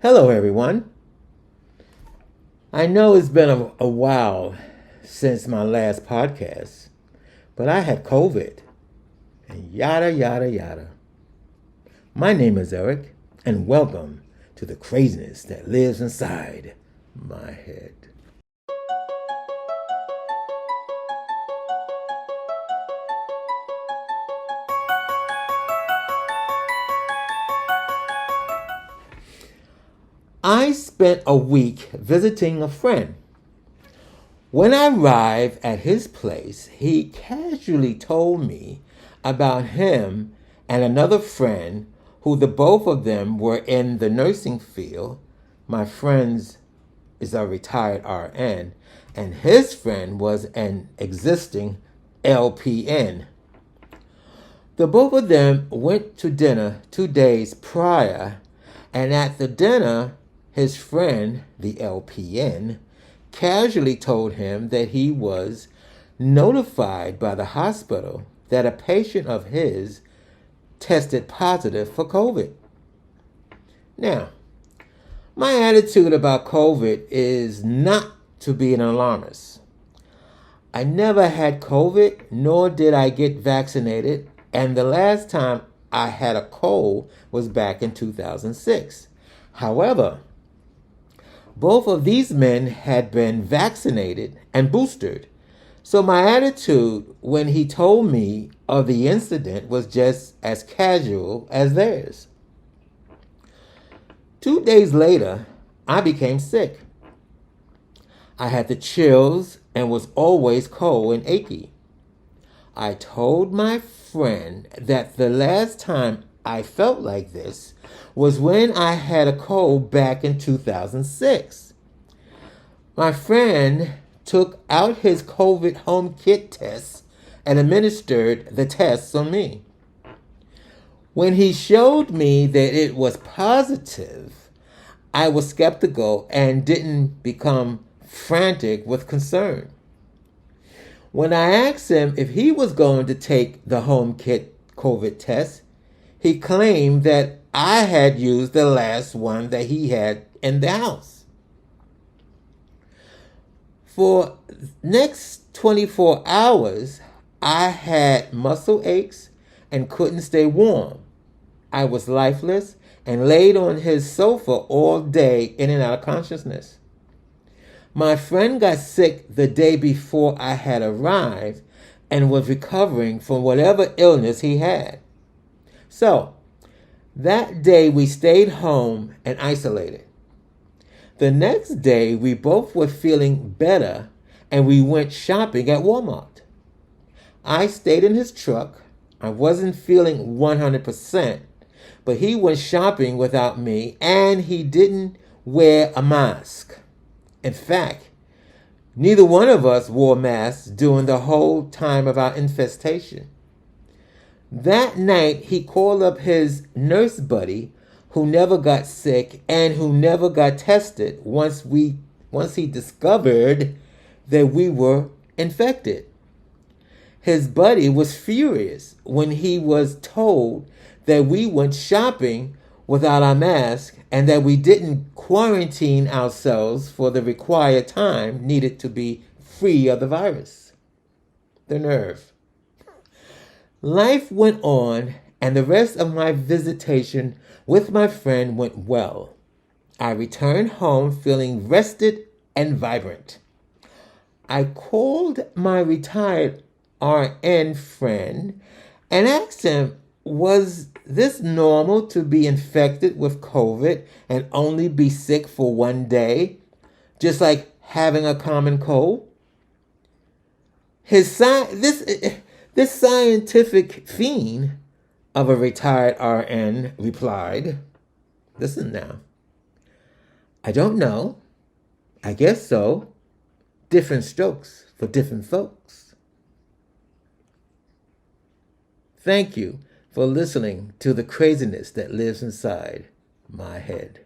Hello, everyone. I know it's been a while since my last podcast, but I had COVID and yada, yada, yada. My name is Eric, and welcome to the craziness that lives inside my head. I spent a week visiting a friend. When I arrived at his place, he casually told me about him and another friend who the both of them were in the nursing field. My friend is a retired RN, and his friend was an existing LPN. The both of them went to dinner 2 days prior, and at the dinner, his friend, the LPN, casually told him that he was notified by the hospital that a patient of his tested positive for COVID. Now, my attitude about COVID is not to be an alarmist. I never had COVID, nor did I get vaccinated, and the last time I had a cold was back in 2006. However, both of these men had been vaccinated and boosted. So my attitude when he told me of the incident was just as casual as theirs. 2 days later, I became sick. I had the chills and was always cold and achy. I told my friend that the last time I felt like this was when I had a cold back in 2006. My friend took out his COVID home kit test and administered the tests on me. When he showed me that it was positive, I was skeptical and didn't become frantic with concern. When I asked him if he was going to take the home kit COVID test, he claimed that I had used the last one that he had in the house. For next 24 hours, I had muscle aches and couldn't stay warm. I was lifeless and laid on his sofa all day in and out of consciousness. My friend got sick the day before I had arrived and was recovering from whatever illness he had. So, that day we stayed home and isolated. The next day we both were feeling better and we went shopping at Walmart. I stayed in his truck. I wasn't feeling 100%, but he went shopping without me and he didn't wear a mask. In fact, neither one of us wore masks during the whole time of our infestation. That night, he called up his nurse buddy who never got sick and who never got tested once he discovered that we were infected. His buddy was furious when he was told that we went shopping without our mask and that we didn't quarantine ourselves for the required time needed to be free of the virus. The nerve. Life went on, and the rest of my visitation with my friend went well. I returned home feeling rested and vibrant. I called my retired RN friend and asked him, was this normal to be infected with COVID and only be sick for 1 day, just like having a common cold? This scientific fiend of a retired RN replied, listen now, I don't know. I guess so. Different strokes for different folks. Thank you for listening to the craziness that lives inside my head.